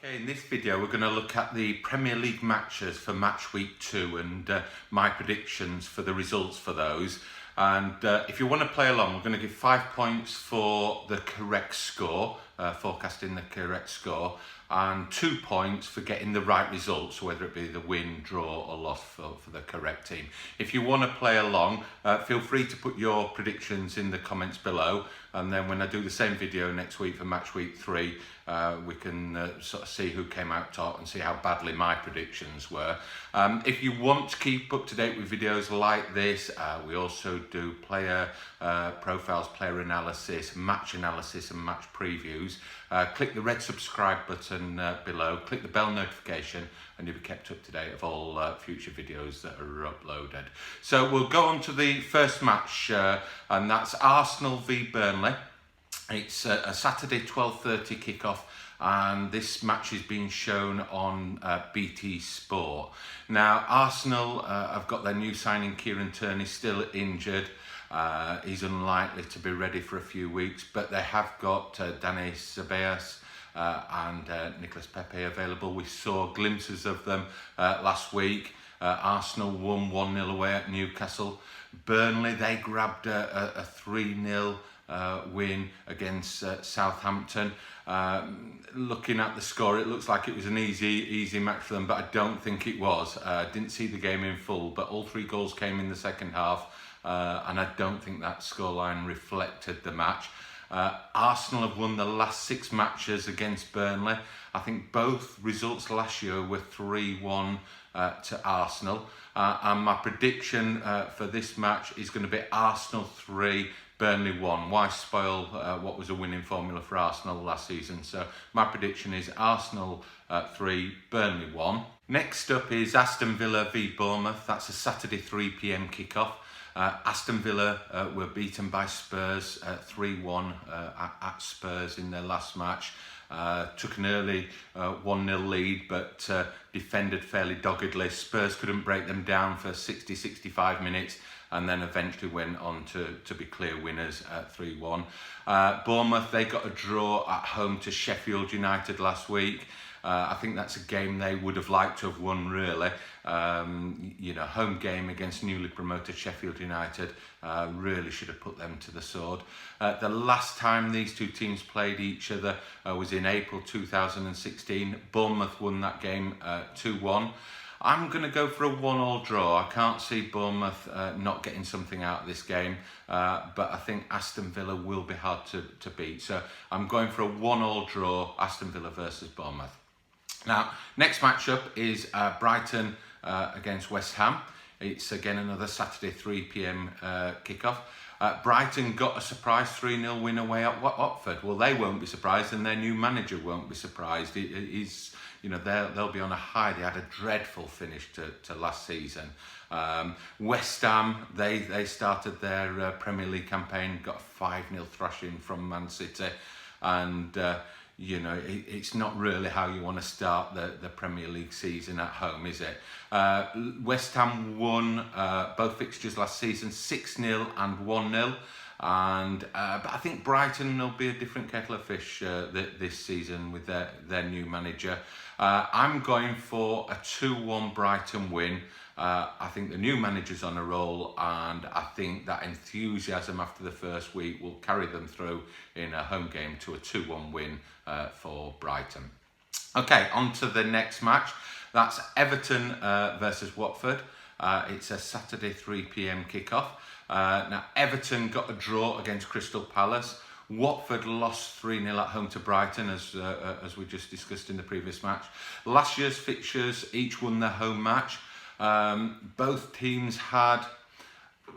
Okay, in this video we're going to look at the Premier League matches for match week 2 and my predictions for the results for those. And if you want to play along, we're going to give 5 points for the correct score, forecasting the correct score, and 2 points for getting the right results, whether it be the win, draw or loss for the correct team. If you want to play along, feel free to put your predictions in the comments below, and then when I do the same video next week for match week 3, we can sort of see who came out top and see how badly my predictions were. If you want to keep up to date with videos like this, we also do player profiles, player analysis, and match previews. Click the red subscribe button below, click the bell notification, and you'll be kept up to date of all future videos that are uploaded. So we'll go on to the first match, and that's Arsenal v Burnley. It's a Saturday 12:30 kickoff, and this match is being shown on BT Sport. Now, Arsenal have got their new signing, Kieran Tierney, still injured. He's unlikely to be ready for a few weeks, but they have got Dani Ceballos and Nicolas Pepe available. We saw glimpses of them last week. Arsenal won 1-0 away at Newcastle. Burnley, they grabbed a 3-0 win against Southampton. Looking at the score, it looks like it was an easy match for them, but I don't think it was. Didn't see the game in full, but all 3 goals came in the second half, and I don't think that scoreline reflected the match. Arsenal have won the last 6 matches against Burnley. I think both results last year were 3-1 to Arsenal, and my prediction for this match is going to be Arsenal 3, Burnley 1. Why spoil what was a winning formula for Arsenal last season? So my prediction is Arsenal 3, Burnley 1. Next up is Aston Villa v Bournemouth. That's a Saturday 3 PM kickoff. Aston Villa were beaten by Spurs 3-1 at Spurs in their last match. Took an early 1-0 lead, but defended fairly doggedly. Spurs couldn't break them down for 60-65 minutes, and then eventually went on to be clear winners at 3-1. Bournemouth, they got a draw at home to Sheffield United last week. I think that's a game they would have liked to have won, really. Home game against newly promoted Sheffield United really should have put them to the sword. The last time these two teams played each other was in April 2016. Bournemouth won that game 2-1. I'm going to go for a 1-1 draw. I can't see Bournemouth not getting something out of this game, but I think Aston Villa will be hard to beat. So I'm going for a 1-1 draw, Aston Villa versus Bournemouth. Now, next matchup is Brighton against West Ham. It's again another Saturday 3 PM kickoff. Brighton got a surprise 3-0 win away at Watford. Well, they won't be surprised, and their new manager won't be surprised. They'll be on a high. They had a dreadful finish to last season. West Ham, they started their Premier League campaign, got a 5-0 thrashing from Man City, and it's not really how you want to start the Premier League season at home, is it? West Ham won both fixtures last season, 6-0 and 1-0. But I think Brighton will be a different kettle of fish this season with their new manager. I'm going for a 2-1 Brighton win. I think the new manager's on a roll, and I think that enthusiasm after the first week will carry them through in a home game to a 2-1 win for Brighton. Okay, on to the next match. That's Everton versus Watford. It's a Saturday 3 PM kickoff. Now, Everton got a draw against Crystal Palace. Watford lost 3-0 at home to Brighton, as we just discussed in the previous match. Last year's fixtures each won their home match. Both teams had,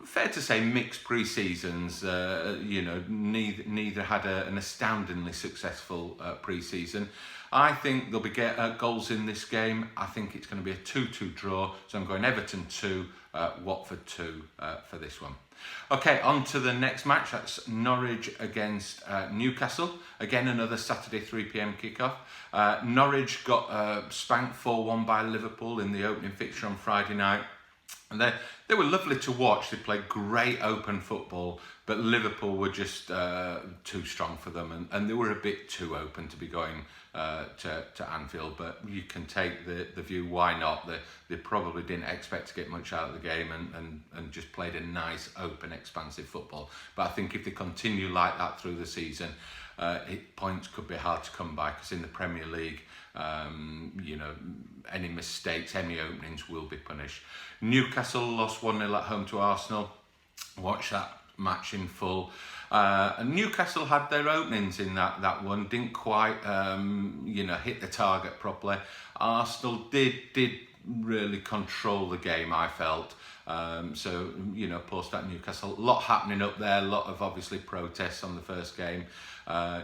fair to say, mixed pre-seasons. Neither had an astoundingly successful pre-season. I think there'll be goals in this game. I think it's going to be a 2-2 draw. So I'm going Everton 2, Watford 2 for this one. Okay, on to the next match. That's Norwich against Newcastle. Again, another Saturday 3 PM kickoff. Norwich got spanked 4-1 by Liverpool in the opening fixture on Friday night. And they were lovely to watch. They played great open football, but Liverpool were just too strong for them, and they were a bit too open to be going to Anfield, but you can take the view, why not? They probably didn't expect to get much out of the game and just played a nice, open, expansive football. But I think if they continue like that through the season, points could be hard to come by, because in the Premier League, any mistakes, any openings will be punished. Newcastle lost 1-0 at home to Arsenal. Watch that match in full. And Newcastle had their openings in that one, didn't quite hit the target properly. Arsenal did really control the game, I felt. Post that Newcastle, a lot happening up there, a lot of obviously protests on the first game.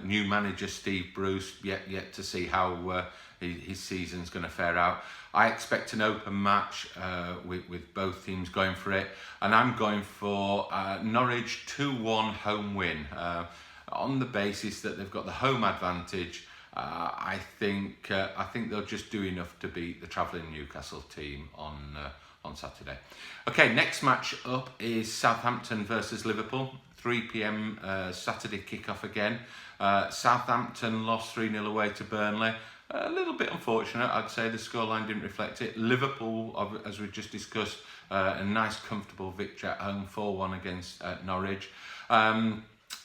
New manager Steve Bruce, yet to see how his season's going to fare out. I expect an open match with both teams going for it, and I'm going for Norwich 2-1 home win on the basis that they've got the home advantage. I think they'll just do enough to beat the travelling Newcastle team on Saturday. Okay, next match up is Southampton versus Liverpool. 3 p.m. Saturday kickoff again. Southampton lost 3-0 away to Burnley. A little bit unfortunate, I'd say. The scoreline didn't reflect it. Liverpool, as we just discussed, a nice comfortable victory at home, 4-1 against Norwich.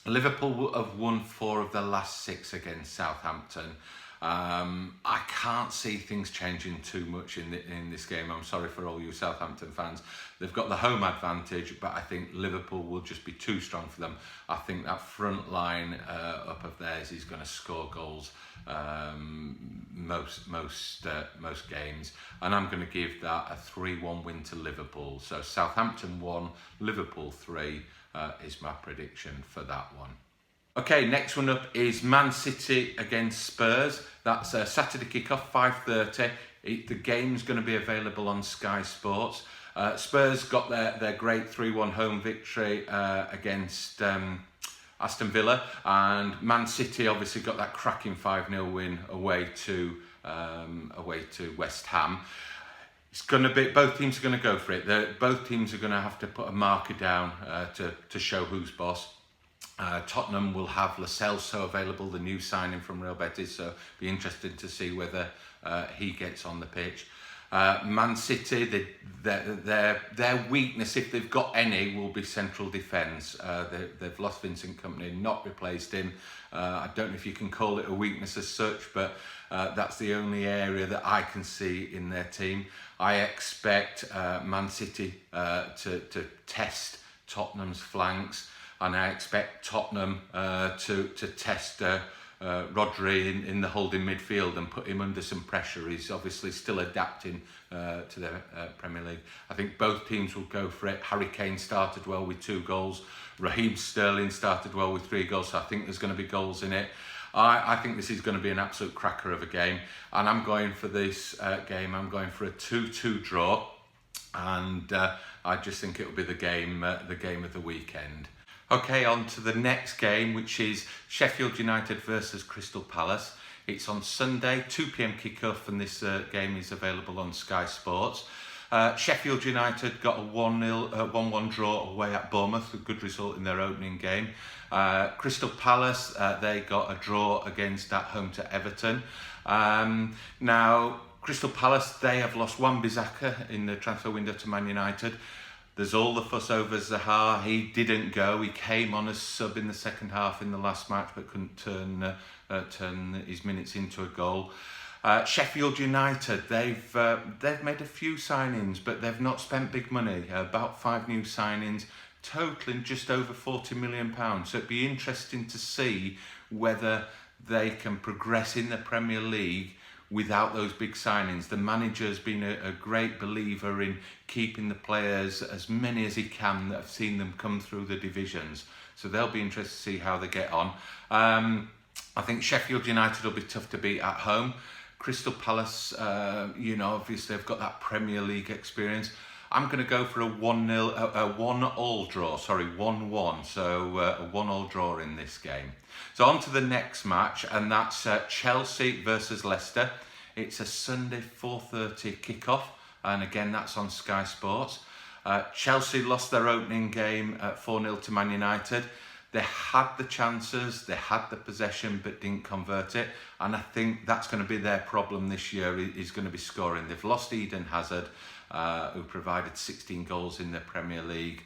Liverpool have won 4 of the last 6 against Southampton. I can't see things changing too much in this game. I'm sorry for all you Southampton fans. They've got the home advantage, but I think Liverpool will just be too strong for them. I think that front line up of theirs is going to score goals most games, and I'm going to give that a 3-1 win to Liverpool. So Southampton 1, Liverpool 3 is my prediction for that one. Okay, next one up is Man City against Spurs. That's a Saturday kickoff, 5:30. The game's going to be available on Sky Sports. Spurs got their great 3-1 home victory against Aston Villa, and Man City obviously got that cracking 5-0 win away to West Ham. It's going to be, both teams are going to go for it. Both teams are going to have to put a marker down to show who's boss. Tottenham will have Lo Celso available, the new signing from Real Betis, so be interested to see whether he gets on the pitch. Man City, their weakness, if they've got any, will be central defence. They've lost Vincent Kompany, not replaced him. I don't know if you can call it a weakness as such, but that's the only area that I can see in their team. I expect Man City to test Tottenham's flanks, and I expect Tottenham to test Rodri in the holding midfield and put him under some pressure. He's obviously still adapting to the Premier League. I think both teams will go for it. Harry Kane started well with 2 goals. Raheem Sterling started well with 3 goals, so I think there's going to be goals in it. I think this is going to be an absolute cracker of a game, and I'm going for this game. I'm going for a 2-2 draw, and I just think it will be the game of the weekend. Okay, on to the next game, which is Sheffield United versus Crystal Palace. It's on Sunday, 2 p.m. kickoff, and this game is available on Sky Sports. Sheffield United got a 1-1 draw away at Bournemouth, a good result in their opening game. Crystal Palace, they got a draw at home to Everton. Now, Crystal Palace, they have lost Wan-Bissaka in the transfer window to Man United. There's all the fuss over Zaha. He didn't go. He came on as sub in the second half in the last match, but couldn't turn his minutes into a goal. Sheffield United, they've made a few signings, but they've not spent big money. About 5 new signings, totaling just over £40 million. So it'd be interesting to see whether they can progress in the Premier League without those big signings. The manager's been a great believer in keeping the players, as many as he can, that have seen them come through the divisions. So they'll be interested to see how they get on. I think Sheffield United will be tough to beat at home. Crystal Palace, obviously they've got that Premier League experience. I'm going to go for a 1-1 draw. Sorry, 1-1. So a 1-1 draw in this game. So on to the next match, and that's Chelsea versus Leicester. It's a Sunday 4:30 kickoff, and again that's on Sky Sports. Chelsea lost their opening game at 4-0 to Man United. They had the chances, they had the possession, but didn't convert it. And I think that's going to be their problem this year, is going to be scoring. They've lost Eden Hazard, who provided 16 goals in the Premier League.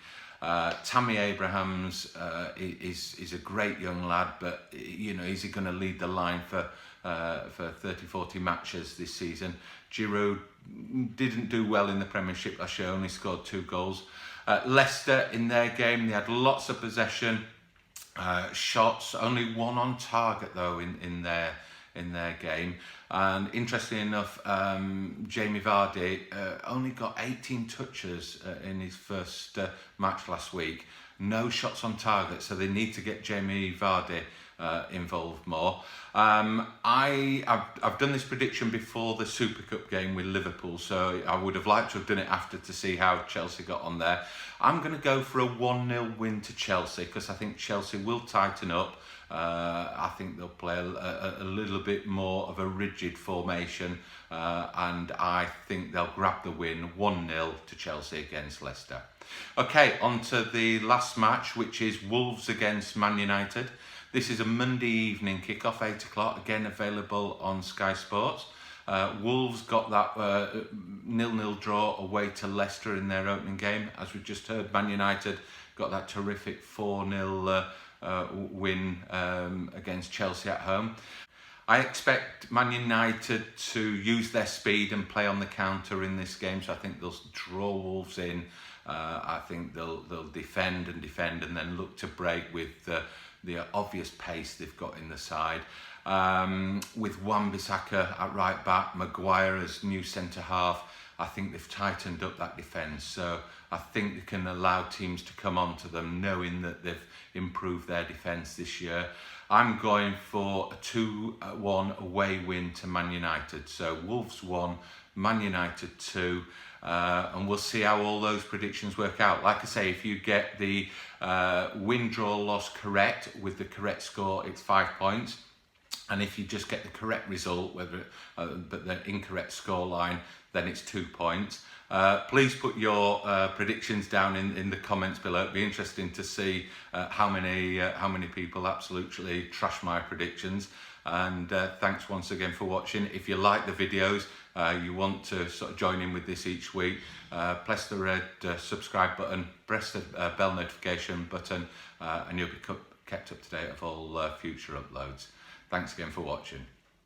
Tammy Abrahams is a great young lad, but you know, is he going to lead the line for 30-40 matches this season? Giroud didn't do well in the Premiership last year, only scored 2 goals. Leicester, in their game, they had lots of possession, shots, only 1 on target though in their game. And interestingly enough, Jamie Vardy only got 18 touches in his first match last week. No shots on target, so they need to get Jamie Vardy involved more. I've done this prediction before the Super Cup game with Liverpool, so I would have liked to have done it after to see how Chelsea got on there. I'm going to go for a 1-0 win to Chelsea, because I think Chelsea will tighten up. I think they'll play a little bit more of a rigid formation, and I think they'll grab the win 1-0 to Chelsea against Leicester. Okay, on to the last match, which is Wolves against Man United. This is a Monday evening kickoff, 8 o'clock, again available on Sky Sports. Wolves got that 0-0 draw away to Leicester in their opening game. As we just heard, Man United got that terrific 4-0 win against Chelsea at home. I expect Man United to use their speed and play on the counter in this game, so I think they'll draw Wolves in. I think they'll defend and then look to break with the obvious pace they've got in the side. With Wan-Bissaka at right back, Maguire as new centre half, I think they've tightened up that defence. So I think they can allow teams to come onto them, knowing that they've improved their defence this year. I'm going for a 2-1 away win to Man United. So Wolves 1, Man United 2. And we'll see how all those predictions work out. Like I say, if you get the win, draw, loss correct with the correct score, it's 5 points. And if you just get the correct result, but the incorrect score line, then it's 2 points. Please put your predictions down in the comments below. It'd be interesting to see how many people absolutely trash my predictions. And thanks once again for watching. If you like the videos, you want to sort of join in with this each week, press the red subscribe button, press the bell notification button, and you'll be kept up to date of all future uploads. Thanks again for watching.